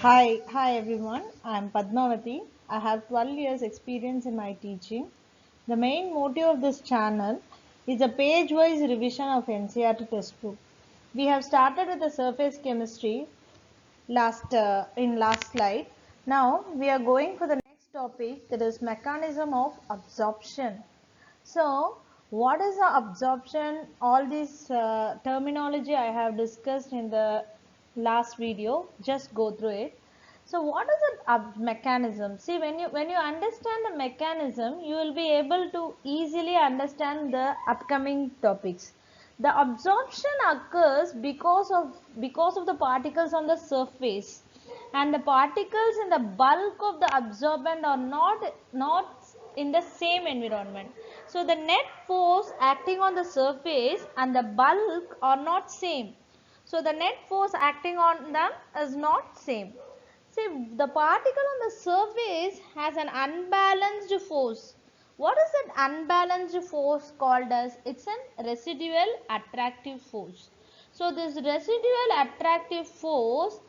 Hi everyone. I'm Padmavati. I have 12 years experience in my teaching. The main motive of this channel is a page-wise revision of NCERT textbook. We have started with the surface chemistry last slide. Now we are going for the next topic, that is mechanism of absorption. So, what is the absorption? All this terminology I have discussed in the last video. Just go through it. So, what is the mechanism? See, when you understand the mechanism, you will be able to easily understand the upcoming topics. The absorption occurs because of the particles on the surface, and the particles in the bulk of the absorbent are not in the same environment. So the net force acting on the surface and the bulk are not same. So the net force acting on them is not same. See, the particle on the surface has an unbalanced force. What is that unbalanced force called as? It's a residual attractive force. So this residual attractive force,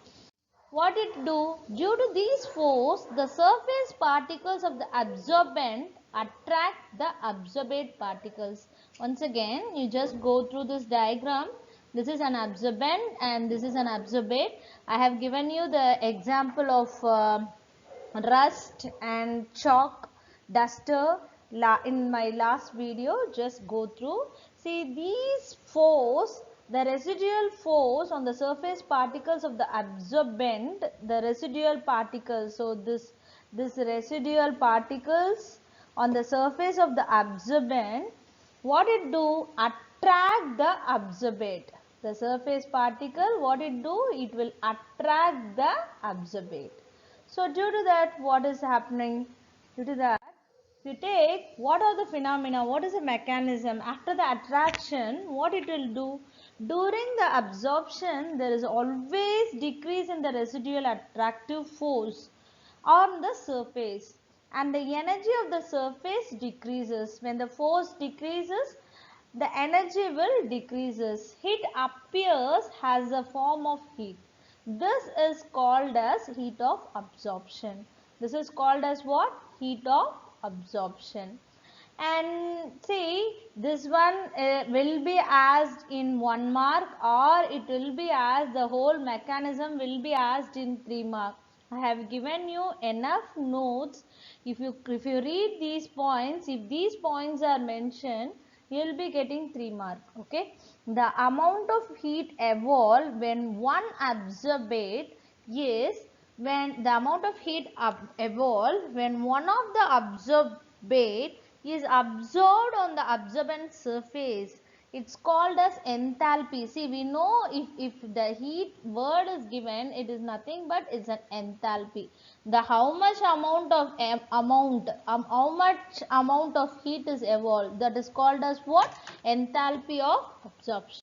what it do? Due to these force, the surface particles of the absorbent attract the absorbate particles. Once again, you just go through this diagram. This is an absorbent and this is an absorbate. I have given you the example of rust and chalk duster in my last video. Just go through. See, these force, the residual force on the surface particles of the absorbent, the residual particles. So this residual particles on the surface of the absorbent, what it do? Attract the absorbate. The surface particle, what it do? It will attract the absorbate. So due to that, what is happening? Due to that, if you take what are the phenomena, what is the mechanism after the attraction, what it will do? During the absorption, there is always decrease in the residual attractive force on the surface, and the energy of the surface decreases. When the force decreases, the energy will decreases. Heat appears as a form of heat. This is called as heat of absorption. This is called as what? Heat of absorption. And see, this one will be asked in 1 mark, or it will be asked, the whole mechanism will be asked in 3 mark. I have given you enough notes. If you read these points, if these points are mentioned, you will be getting 3 mark. Okay. The amount of heat evolved when one absorbate is, when the amount of heat evolved when one of the absorbate is absorbed on the absorbent surface. It's called as enthalpy. See, we know if the heat word is given, it is nothing but it's an enthalpy. The how much amount of heat is evolved, that is called as what? Enthalpy of absorption.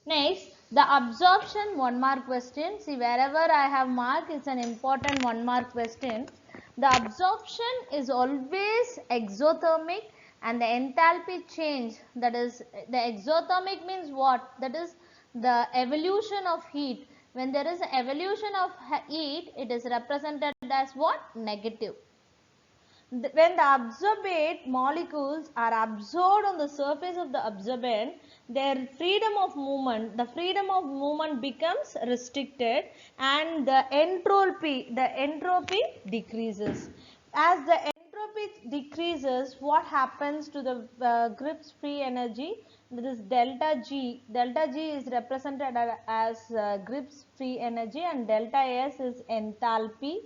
Next, the absorption 1 mark question. See, wherever I have marked, it's an important 1 mark question. The absorption is always exothermic, and the enthalpy change, that is, the exothermic means what? That is the evolution of heat. When there is an evolution of heat, it is represented as what? Negative. When the absorbate molecules are absorbed on the surface of the absorbent, their the freedom of movement becomes restricted, and the entropy decreases. As the entropy decreases, what happens to the Gibbs free energy? That is delta G. Delta G is represented as Gibbs free energy, and delta S is enthalpy,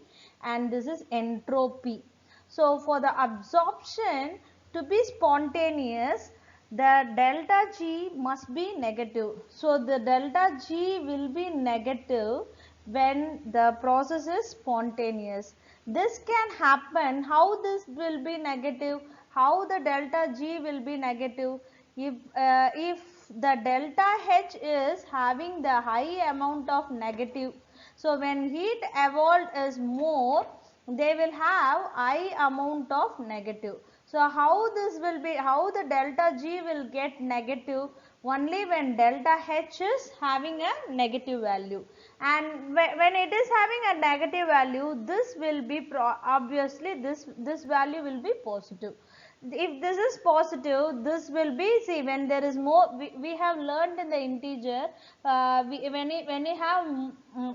and this is entropy. So for the absorption to be spontaneous, the delta G must be negative. So the delta G will be negative when the process is spontaneous. This can happen. How this will be negative? How the delta G will be negative? If the delta H is having the high amount of negative, so when heat evolved is more, they will have high amount of negative. So how this will be, how the delta G will get negative? Only when delta H is having a negative value. and when it is having a negative value, this will be obviously this value will be positive. If this is positive, this will be, see, when there is more, we have learned in the integer, when you have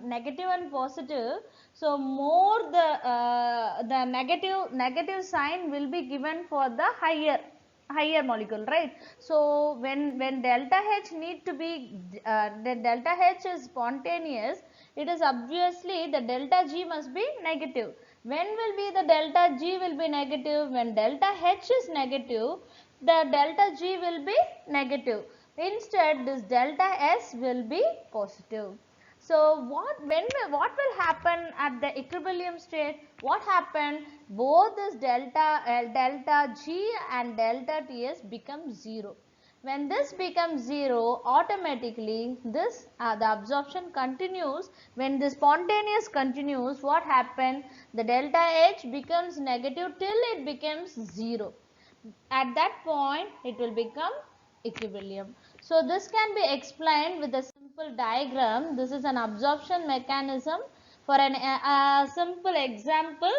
negative and positive, so more the negative sign will be given for the higher molecule, right? So when delta H need to be the delta H is spontaneous, it is obviously the delta G must be negative. When will be the delta G will be negative? When delta H is negative, the delta G will be negative. Instead, this delta S will be positive. So what will happen at the equilibrium state? What happened? Both this delta G and delta Ts become 0. When this becomes 0, automatically this the absorption continues. When the spontaneous continues, what happened? The delta H becomes negative till it becomes 0. At that point, it will become equilibrium. So this can be explained with a simple diagram. This is an absorption mechanism. For a simple example,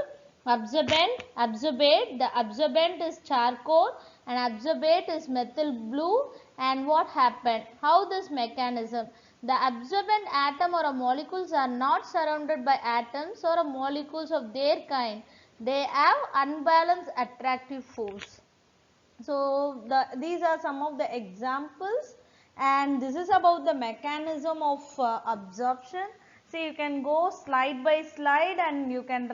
absorbate. The absorbent is charcoal and absorbate is methyl blue. And what happened? How this mechanism? The absorbent atom or molecules are not surrounded by atoms or molecules of their kind. They have unbalanced attractive force. So these are some of the examples, and this is about the mechanism of absorption. See, you can go slide by slide and you can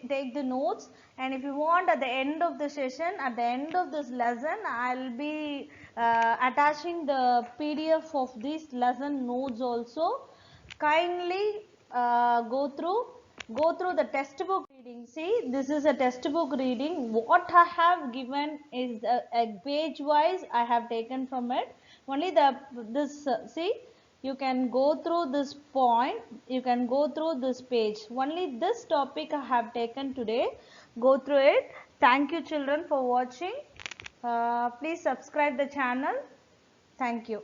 take the notes, and if you want, at the end of the session, at the end of this lesson, I will be attaching the PDF of these lesson notes also. Kindly go through the textbook reading. See, this is a textbook reading. What I have given is a page wise I have taken from it. Only see, you can go through this point, you can go through this page. Only this topic I have taken today. Go through it. Thank you children for watching. Please subscribe the channel. Thank you.